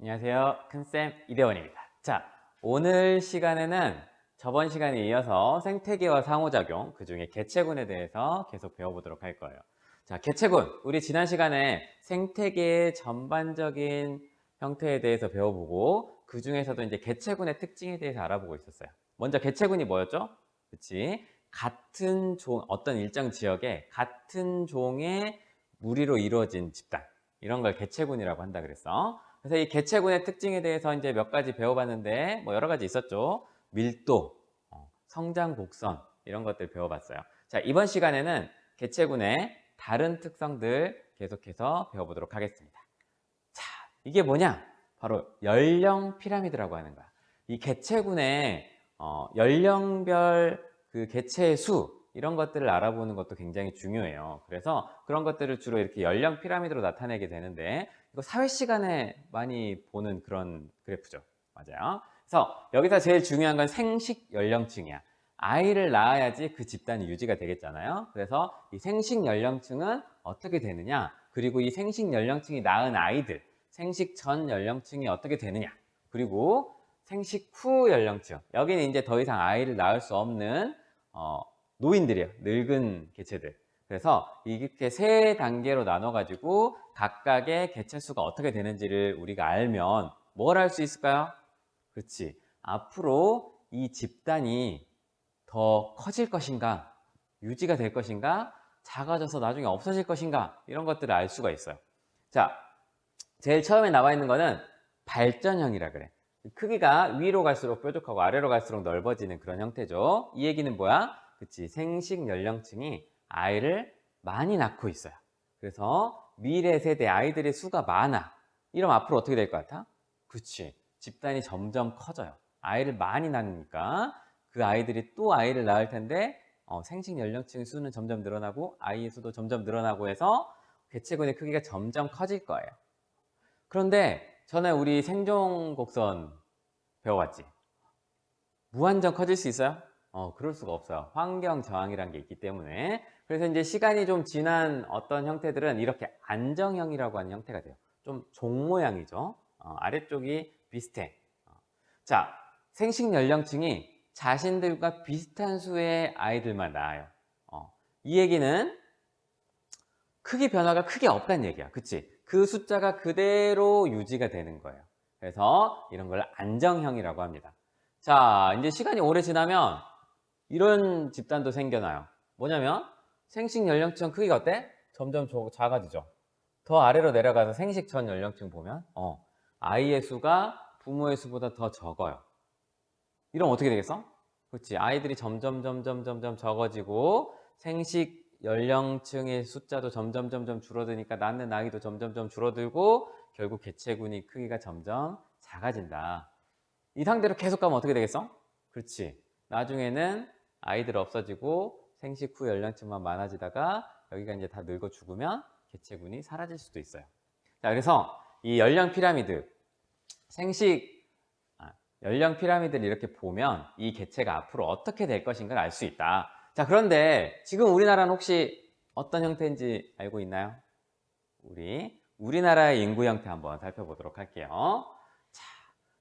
안녕하세요. 큰쌤 이대원입니다. 자, 오늘 시간에는 저번 시간에 이어서 생태계와 상호작용, 그 중에 개체군에 대해서 계속 배워보도록 할 거예요. 자, 개체군. 우리 지난 시간에 생태계의 전반적인 형태에 대해서 배워보고, 그 중에서도 이제 개체군의 특징에 대해서 알아보고 있었어요. 먼저 개체군이 뭐였죠? 그치? 같은 종, 어떤 일정 지역에 같은 종의 무리로 이루어진 집단. 이런 걸 개체군이라고 한다 그랬어. 그래서 이 개체군의 특징에 대해서 이제 몇 가지 배워봤는데 뭐 여러 가지 있었죠. 밀도, 성장 곡선 이런 것들 배워봤어요. 자, 이번 시간에는 개체군의 다른 특성들 계속해서 배워보도록 하겠습니다. 자, 이게 뭐냐? 바로 연령 피라미드라고 하는 거야. 이 개체군의 연령별 그 개체의 수 이런 것들을 알아보는 것도 굉장히 중요해요. 그래서 그런 것들을 주로 이렇게 연령 피라미드로 나타내게 되는데 이거 사회 시간에 많이 보는 그런 그래프죠. 맞아요. 그래서 여기서 제일 중요한 건 생식 연령층이야. 아이를 낳아야지 그 집단이 유지가 되겠잖아요. 그래서 이 생식 연령층은 어떻게 되느냐? 그리고 이 생식 연령층이 낳은 아이들, 생식 전 연령층이 어떻게 되느냐? 그리고 생식 후 연령층. 여기는 이제 더 이상 아이를 낳을 수 없는 노인들이에요. 늙은 개체들. 그래서 이렇게 세 단계로 나눠가지고 각각의 개체 수가 어떻게 되는지를 우리가 알면 뭘 할 수 있을까요? 그렇지. 앞으로 이 집단이 더 커질 것인가, 유지가 될 것인가, 작아져서 나중에 없어질 것인가 이런 것들을 알 수가 있어요. 자, 제일 처음에 나와 있는 거는 발전형이라 그래. 크기가 위로 갈수록 뾰족하고 아래로 갈수록 넓어지는 그런 형태죠. 이 얘기는 뭐야? 그치, 생식 연령층이 아이를 많이 낳고 있어요. 그래서 미래 세대 아이들의 수가 많아. 이러면 앞으로 어떻게 될 것 같아? 그치, 집단이 점점 커져요. 아이를 많이 낳으니까 그 아이들이 또 아이를 낳을 텐데 생식 연령층 수는 점점 늘어나고 아이의 수도 점점 늘어나고 해서 개체군의 크기가 점점 커질 거예요. 그런데 전에 우리 생존 곡선 배워봤지? 무한정 커질 수 있어요? 그럴 수가 없어요. 환경 저항이라는 게 있기 때문에. 그래서 이제 시간이 좀 지난 어떤 형태들은 이렇게 안정형이라고 하는 형태가 돼요. 좀 종 모양이죠. 아래쪽이 비슷해. 자, 생식 연령층이 자신들과 비슷한 수의 아이들만 낳아요. 이 얘기는 크기 변화가 크게 없다는 얘기야. 그치? 그 숫자가 그대로 유지가 되는 거예요. 그래서 이런 걸 안정형이라고 합니다. 자, 이제 시간이 오래 지나면 이런 집단도 생겨나요. 뭐냐면 생식 연령층 크기가 어때? 점점 작아지죠. 더 아래로 내려가서 생식 전 연령층 보면 아이의 수가 부모의 수보다 더 적어요. 이러면 어떻게 되겠어? 그렇지. 아이들이 점점 적어지고 생식 연령층의 숫자도 점점 줄어드니까 낳는 아이도 점점 줄어들고 결국 개체군이 크기가 점점 작아진다. 이 상태로 계속 가면 어떻게 되겠어? 그렇지. 나중에는 아이들 없어지고 생식 후 연령층만 많아지다가 여기가 이제 다 늙어 죽으면 개체군이 사라질 수도 있어요. 자, 그래서 이 연령 피라미드, 생식 연령 피라미드를 이렇게 보면 이 개체가 앞으로 어떻게 될 것인가를 알 수 있다. 자, 그런데 지금 우리나라는 혹시 어떤 형태인지 알고 있나요? 우리나라의 인구 형태 한번 살펴보도록 할게요. 자,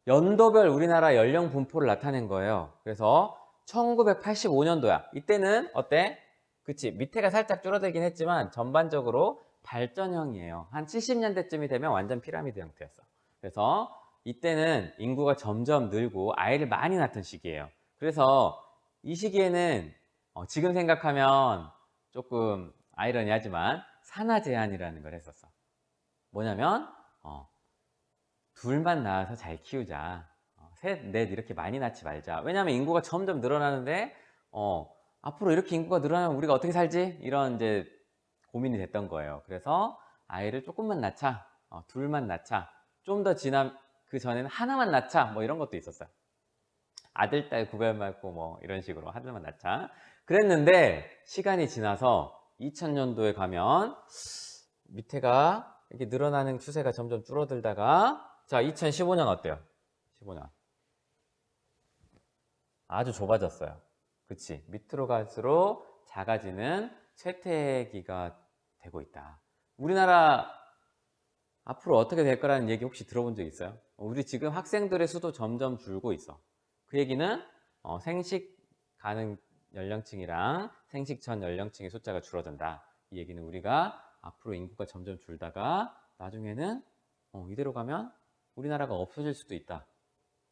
연도별 우리나라 연령 분포를 나타낸 거예요. 그래서 1985년도야. 이때는 어때? 그치, 밑에가 살짝 줄어들긴 했지만 전반적으로 발전형이에요. 한 70년대쯤이 되면 완전 피라미드 형태였어. 그래서 이때는 인구가 점점 늘고 아이를 많이 낳던 시기예요. 그래서 이 시기에는 지금 생각하면 조금 아이러니하지만 산하 제한이라는 걸 했었어. 뭐냐면 둘만 낳아서 잘 키우자. 셋, 넷 이렇게 많이 낳지 말자. 왜냐하면 인구가 점점 늘어나는데 앞으로 이렇게 인구가 늘어나면 우리가 어떻게 살지? 이런 이제 고민이 됐던 거예요. 그래서 아이를 조금만 낳자. 둘만 낳자. 좀 더 지나 그 전에는 하나만 낳자. 뭐 이런 것도 있었어요. 아들, 딸 구별 말고 뭐 이런 식으로 하나만 낳자. 그랬는데 시간이 지나서 2000년도에 가면 밑에가 이렇게 늘어나는 추세가 점점 줄어들다가 자, 2015년 어때요? 15년. 아주 좁아졌어요. 그치? 밑으로 갈수록 작아지는 쇠퇴기가 되고 있다. 우리나라 앞으로 어떻게 될 거라는 얘기 혹시 들어본 적 있어요? 우리 지금 학생들의 수도 점점 줄고 있어. 그 얘기는 생식 가능 연령층이랑 생식 전 연령층의 숫자가 줄어든다. 이 얘기는 우리가 앞으로 인구가 점점 줄다가 나중에는 이대로 가면 우리나라가 없어질 수도 있다.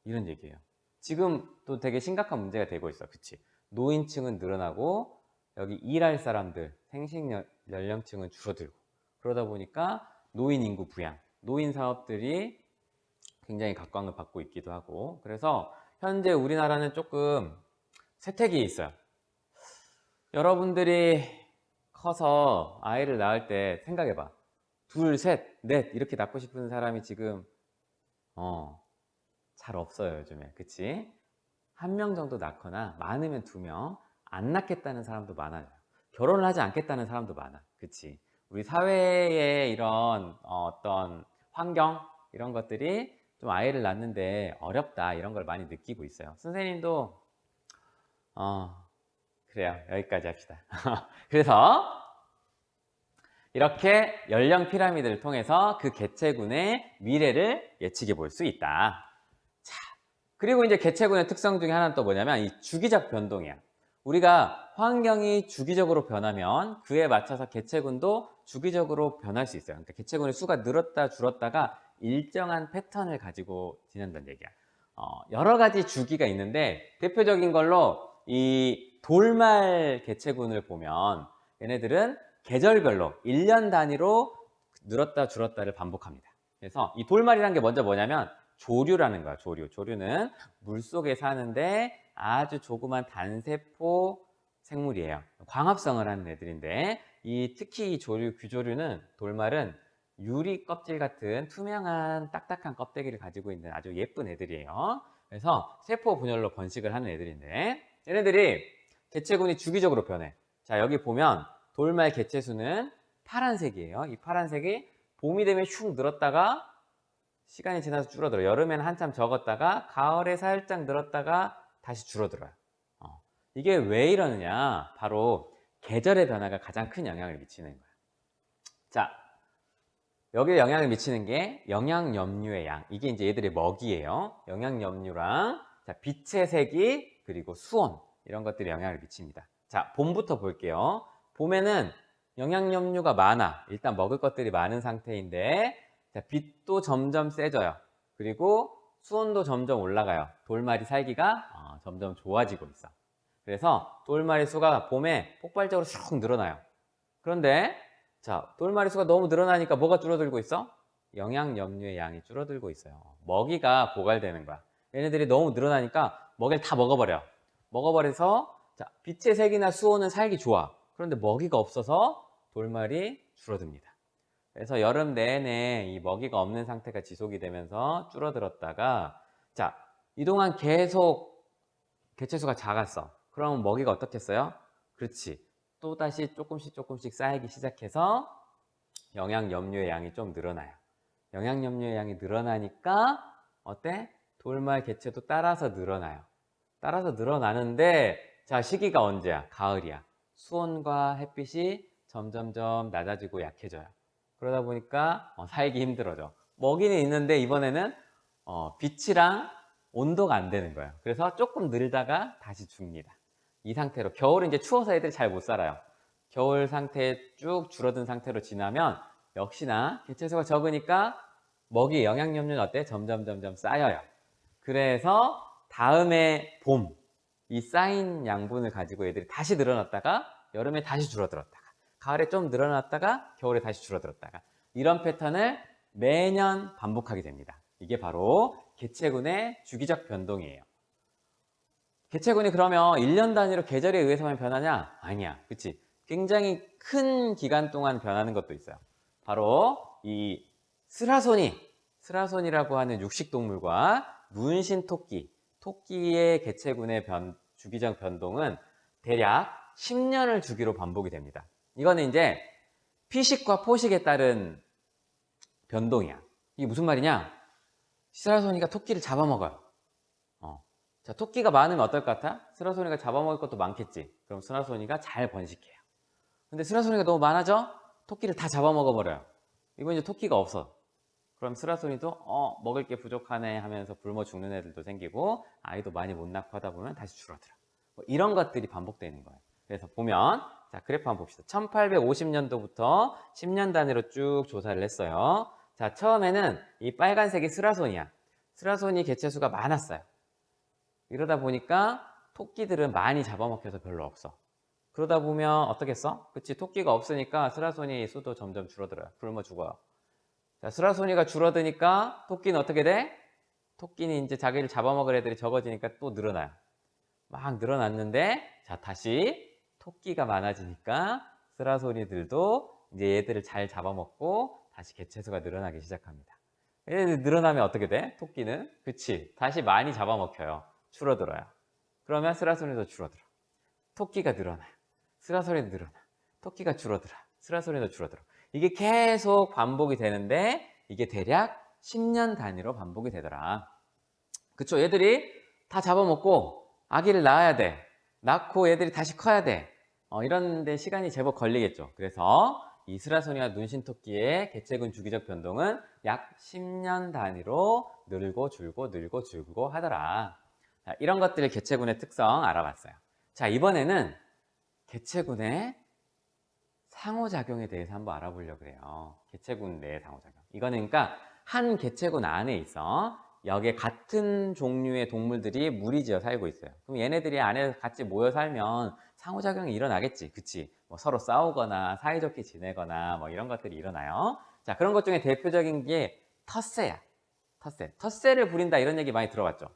이런 얘기예요. 지금 또 되게 심각한 문제가 되고 있어. 그치? 노인층은 늘어나고 여기 일할 사람들, 생식 연령층은 줄어들고 그러다 보니까 노인 인구 부양, 노인 사업들이 굉장히 각광을 받고 있기도 하고 그래서 현재 우리나라는 조금 세택이 있어요. 여러분들이 커서 아이를 낳을 때 생각해봐. 둘, 셋, 넷 이렇게 낳고 싶은 사람이 지금 잘 없어요 요즘에. 그치? 한 명 정도 낳거나 많으면 2명 안 낳겠다는 사람도 많아요. 결혼을 하지 않겠다는 사람도 많아. 그치? 우리 사회의 이런 어떤 환경 이런 것들이 좀 아이를 낳는데 어렵다 이런 걸 많이 느끼고 있어요. 선생님도 그래요. 여기까지 합시다. 그래서 이렇게 연령 피라미드를 통해서 그 개체군의 미래를 예측해 볼 수 있다. 자, 그리고 이제 개체군의 특성 중에 하나는 또 뭐냐면 이 주기적 변동이야. 우리가 환경이 주기적으로 변하면 그에 맞춰서 개체군도 주기적으로 변할 수 있어요. 그러니까 개체군의 수가 늘었다 줄었다가 일정한 패턴을 가지고 지낸다는 얘기야. 여러 가지 주기가 있는데 대표적인 걸로 이 돌말 개체군을 보면 얘네들은 계절별로 1년 단위로 늘었다 줄었다를 반복합니다. 그래서 이 돌말이라는 게 먼저 뭐냐면 조류라는 거야. 조류는 물속에 사는데 아주 조그만 단세포 생물이에요. 광합성을 하는 애들인데 특히 이 조류, 규조류는 돌말은 유리 껍질 같은 투명한 딱딱한 껍데기를 가지고 있는 아주 예쁜 애들이에요. 그래서 세포 분열로 번식을 하는 애들인데 얘네들이 개체군이 주기적으로 변해. 자, 여기 보면 돌말 개체수는 파란색이에요. 이 파란색이 봄이 되면 슉 늘었다가 시간이 지나서 줄어들어요. 여름에는 한참 적었다가 가을에 살짝 늘었다가 다시 줄어들어요. 이게 왜 이러느냐? 바로 계절의 변화가 가장 큰 영향을 미치는 거예요. 자, 여기에 영향을 미치는 게 영양염류의 양. 이게 이제 얘들의 먹이예요. 영양염류랑 빛의 세기 그리고 수온 이런 것들이 영향을 미칩니다. 자, 봄부터 볼게요. 봄에는 영양염류가 많아. 일단 먹을 것들이 많은 상태인데 빛도 점점 세져요. 그리고 수온도 점점 올라가요. 돌말이 살기가 점점 좋아지고 있어. 그래서 돌말의 수가 봄에 폭발적으로 쑥 늘어나요. 그런데 자, 돌말의 수가 너무 늘어나니까 뭐가 줄어들고 있어? 영양염류의 양이 줄어들고 있어요. 먹이가 고갈되는 거야. 얘네들이 너무 늘어나니까 먹이를 다 먹어버려. 먹어버려서 자, 빛의 색이나 수온은 살기 좋아. 그런데 먹이가 없어서 돌말이 줄어듭니다. 그래서 여름 내내 이 먹이가 없는 상태가 지속이 되면서 줄어들었다가 자, 이동안 계속 개체수가 작았어. 그럼 먹이가 어떻겠어요? 그렇지. 또다시 조금씩 쌓이기 시작해서 영양염류의 양이 좀 늘어나요. 영양염류의 양이 늘어나니까 어때? 돌말 개체도 따라서 늘어나요. 따라서 늘어나는데 자, 시기가 언제야? 가을이야. 수온과 햇빛이 점점점 낮아지고 약해져요. 그러다 보니까 살기 힘들어져. 먹이는 있는데 이번에는 빛이랑 온도가 안 되는 거예요. 그래서 조금 늘다가 다시 죽습니다. 이 상태로 겨울은 이제 추워서 애들이 잘 못 살아요. 겨울 상태에 쭉 줄어든 상태로 지나면 역시나 개체수가 적으니까 먹이 영양염류는 어때? 점점 쌓여요. 그래서 다음에 봄, 이 쌓인 양분을 가지고 애들이 다시 늘어났다가 여름에 다시 줄어들었다가 가을에 좀 늘어났다가 겨울에 다시 줄어들었다가 이런 패턴을 매년 반복하게 됩니다. 이게 바로 개체군의 주기적 변동이에요. 개체군이 그러면 1년 단위로 계절에 의해서만 변하냐? 아니야. 그치? 굉장히 큰 기간 동안 변하는 것도 있어요. 바로 이 스라손이라고 하는 육식동물과 문신토끼, 토끼의 개체군의 주기적 변동은 대략 10년을 주기로 반복이 됩니다. 이거는 이제 피식과 포식에 따른 변동이야. 이게 무슨 말이냐? 스라소니가 토끼를 잡아먹어요. 자, 토끼가 많으면 어떨 것 같아? 스라소니가 잡아먹을 것도 많겠지. 그럼 스라소니가 잘 번식해요. 근데 스라소니가 너무 많아져? 토끼를 다 잡아먹어버려요. 이건 이제 토끼가 없어. 그럼 스라소니도 먹을 게 부족하네 하면서 굶어 죽는 애들도 생기고 아이도 많이 못 낳고 하다 보면 다시 줄어들어. 뭐 이런 것들이 반복되는 거예요. 그래서 보면 자 그래프 한번 봅시다. 1850년도부터 10년 단위로 쭉 조사를 했어요. 자 처음에는 이 빨간색이 스라소니야. 스라소니 개체수가 많았어요. 이러다 보니까 토끼들은 많이 잡아먹혀서 별로 없어. 그러다 보면 어떻겠어? 그치, 토끼가 없으니까 스라소니 수도 점점 줄어들어요. 굶어 죽어요. 자, 스라소니가 줄어드니까 토끼는 어떻게 돼? 토끼는 이제 자기를 잡아먹을 애들이 적어지니까 또 늘어나요. 막 늘어났는데, 자, 다시 토끼가 많아지니까 스라소니들도 이제 얘들을 잘 잡아먹고 다시 개체수가 늘어나기 시작합니다. 얘들 늘어나면 어떻게 돼? 토끼는? 그치, 다시 많이 잡아먹혀요. 줄어들어요. 그러면 스라소니도 줄어들어. 토끼가 늘어나요. 스라소니도 늘어나. 토끼가 줄어들어. 스라소니도 줄어들어. 이게 계속 반복이 되는데 이게 대략 10년 단위로 반복이 되더라. 그쵸? 얘들이 다 잡아먹고 아기를 낳아야 돼. 낳고 얘들이 다시 커야 돼. 이런데 시간이 제법 걸리겠죠. 그래서 이 스라소니와 눈신토끼의 개체군 주기적 변동은 약 10년 단위로 늘고 줄고 하더라. 자, 이런 것들을 개체군의 특성 알아봤어요. 자, 이번에는 개체군의 상호작용에 대해서 한번 알아보려고 해요. 개체군 내 상호작용. 이거는 그러니까 한 개체군 안에 있어 여기에 같은 종류의 동물들이 무리지어 살고 있어요. 그럼 얘네들이 안에 같이 모여 살면 상호작용이 일어나겠지. 그치? 뭐 서로 싸우거나 사이좋게 지내거나 뭐 이런 것들이 일어나요. 자, 그런 것 중에 대표적인 게 텃새야. 텃새. 텃새를 부린다 이런 얘기 많이 들어봤죠?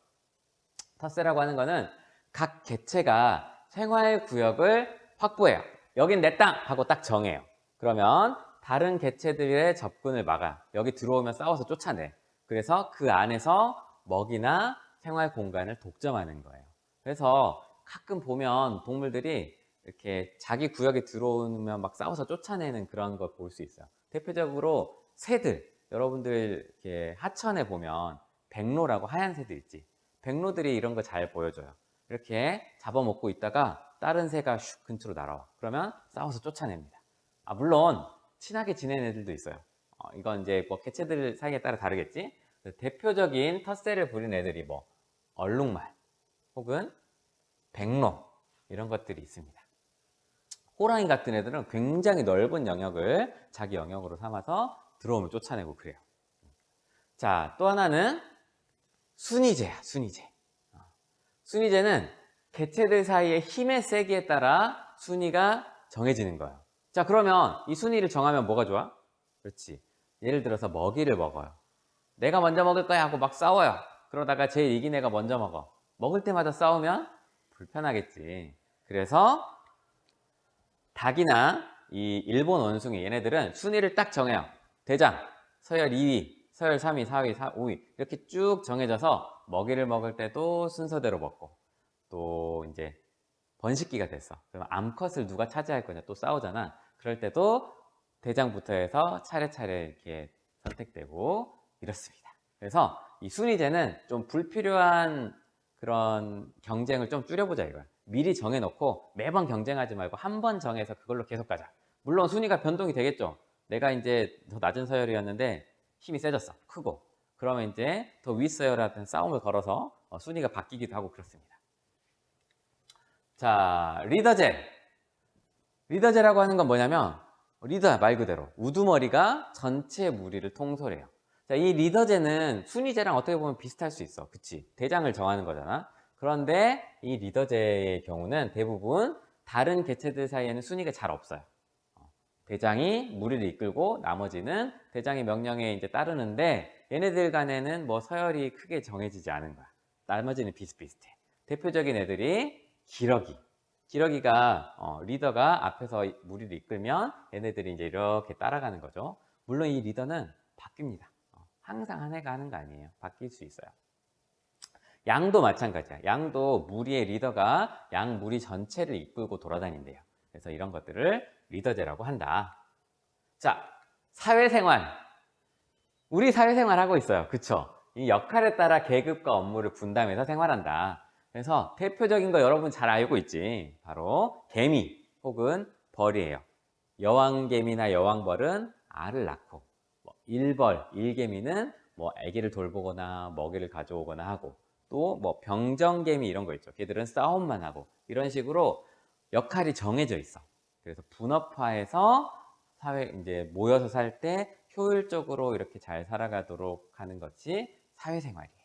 텃새라고 하는 거는 각 개체가 생활 구역을 확보해요. 여긴 내 땅! 하고 딱 정해요. 그러면 다른 개체들의 접근을 막아. 여기 들어오면 싸워서 쫓아내. 그래서 그 안에서 먹이나 생활 공간을 독점하는 거예요. 그래서 가끔 보면 동물들이 이렇게 자기 구역에 들어오면 막 싸워서 쫓아내는 그런 걸 볼 수 있어요. 대표적으로 새들. 여러분들 이렇게 하천에 보면 백로라고 하얀 새들 있지. 백로들이 이런 거 잘 보여줘요. 이렇게 잡아먹고 있다가 다른 새가 슉 근처로 날아와. 그러면 싸워서 쫓아냅니다. 물론 친하게 지내는 애들도 있어요. 이건 이제 뭐 개체들 사이에 따라 다르겠지. 대표적인 텃새를 부린 애들이 뭐 얼룩말 혹은 백로 이런 것들이 있습니다. 호랑이 같은 애들은 굉장히 넓은 영역을 자기 영역으로 삼아서 들어오면 쫓아내고 그래요. 자, 또 하나는 순이제야, 순이제. 순이제는 개체들 사이의 힘의 세기에 따라 순위가 정해지는 거예요. 자, 그러면 이 순위를 정하면 뭐가 좋아? 그렇지. 예를 들어서 먹이를 먹어요. 내가 먼저 먹을 거야 하고 막 싸워요. 그러다가 제일 이긴 애가 먼저 먹어. 먹을 때마다 싸우면 불편하겠지. 그래서 닭이나 이 일본 원숭이 얘네들은 순위를 딱 정해요. 대장, 서열 2위, 서열 3위, 4위, 5위 이렇게 쭉 정해져서 먹이를 먹을 때도 순서대로 먹고 또 이제 번식기가 됐어. 그러면 암컷을 누가 차지할 거냐 또 싸우잖아. 그럴 때도 대장부터 해서 차례차례 이렇게 선택되고 이렇습니다. 그래서 이 순위제는 좀 불필요한 그런 경쟁을 좀 줄여보자 이거야. 미리 정해놓고 매번 경쟁하지 말고 한 번 정해서 그걸로 계속 가자. 물론 순위가 변동이 되겠죠. 내가 이제 더 낮은 서열이었는데 힘이 세졌어. 크고. 그러면 이제 더 윗서열한테 싸움을 걸어서 순위가 바뀌기도 하고 그렇습니다. 자, 리더제. 리더제라고 하는 건 뭐냐면 리더 말 그대로 우두머리가 전체 무리를 통솔해요. 자, 이 리더제는 순위제랑 어떻게 보면 비슷할 수 있어. 그치? 대장을 정하는 거잖아. 그런데 이 리더제의 경우는 대부분 다른 개체들 사이에는 순위가 잘 없어요. 대장이 무리를 이끌고 나머지는 대장의 명령에 이제 따르는데 얘네들 간에는 뭐 서열이 크게 정해지지 않은 거야. 나머지는 비슷비슷해. 대표적인 애들이 기러기. 기러기가 리더가 앞에서 무리를 이끌면 얘네들이 이제 이렇게 따라가는 거죠. 물론 이 리더는 바뀝니다. 항상 한 해가 하는 거 아니에요. 바뀔 수 있어요. 양도 마찬가지야. 양도 무리의 리더가 양 무리 전체를 이끌고 돌아다닌대요. 그래서 이런 것들을 리더제라고 한다. 자, 사회생활. 우리 사회생활 하고 있어요. 그쵸? 이 역할에 따라 계급과 업무를 분담해서 생활한다. 그래서 대표적인 거 여러분 잘 알고 있지. 바로 개미 혹은 벌이에요. 여왕개미나 여왕벌은 알을 낳고 일벌, 일개미는 뭐 아기를 돌보거나 먹이를 가져오거나 하고, 또 뭐 병정개미 이런 거 있죠. 걔들은 싸움만 하고, 이런 식으로 역할이 정해져 있어. 그래서 분업화해서 사회 이제 모여서 살 때 효율적으로 이렇게 잘 살아가도록 하는 것이 사회생활이에요.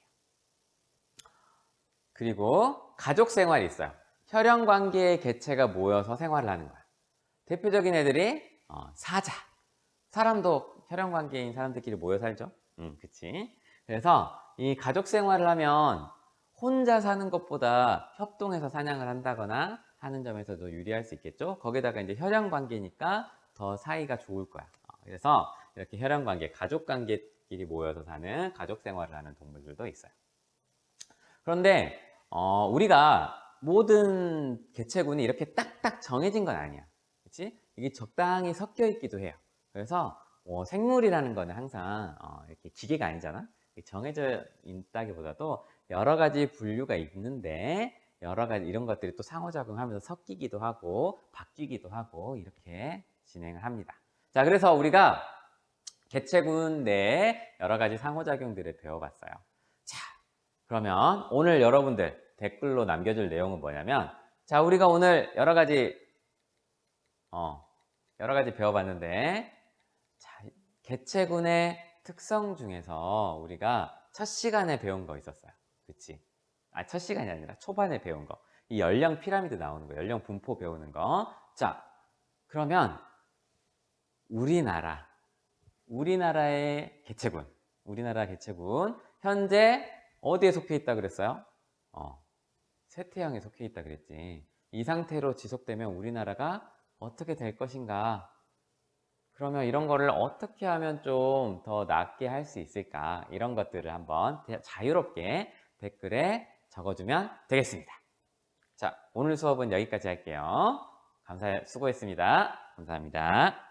그리고 가족 생활이 있어요. 혈연 관계의 개체가 모여서 생활을 하는 거야. 대표적인 애들이 사자. 사람도 혈연 관계인 사람들끼리 모여 살죠. 그치. 그래서 이 가족 생활을 하면 혼자 사는 것보다 협동해서 사냥을 한다거나 하는 점에서도 유리할 수 있겠죠. 거기다가 이제 혈연 관계니까 더 사이가 좋을 거야. 그래서 이렇게 혈연 관계, 가족 관계끼리 모여서 사는 가족 생활을 하는 동물들도 있어요. 그런데 우리가 모든 개체군이 이렇게 딱딱 정해진 건 아니야. 그치? 이게 적당히 섞여 있기도 해요. 그래서 생물이라는 거는 항상 이렇게 기계가 아니잖아. 정해져 있다기보다도 여러 가지 분류가 있는데 여러 가지 이런 것들이 또 상호작용하면서 섞이기도 하고 바뀌기도 하고 이렇게 진행을 합니다. 자, 그래서 우리가 개체군 내에 여러 가지 상호작용들을 배워봤어요. 자, 그러면 오늘 여러분들 댓글로 남겨줄 내용은 뭐냐면, 자, 우리가 오늘 여러 가지 배워봤는데, 자, 개체군의 특성 중에서 우리가 첫 시간에 배운 거 있었어요. 그치? 첫 시간이 아니라 초반에 배운 거. 이 연령 피라미드 나오는 거, 연령 분포 배우는 거. 자, 그러면 우리나라의 개체군, 우리나라 개체군, 현재 어디에 속해 있다 그랬어요? 쇠퇴형에 속해 있다 그랬지. 이 상태로 지속되면 우리나라가 어떻게 될 것인가? 그러면 이런 거를 어떻게 하면 좀 더 낫게 할 수 있을까? 이런 것들을 한번 자유롭게 댓글에 적어주면 되겠습니다. 자, 오늘 수업은 여기까지 할게요. 수고했습니다. 감사합니다.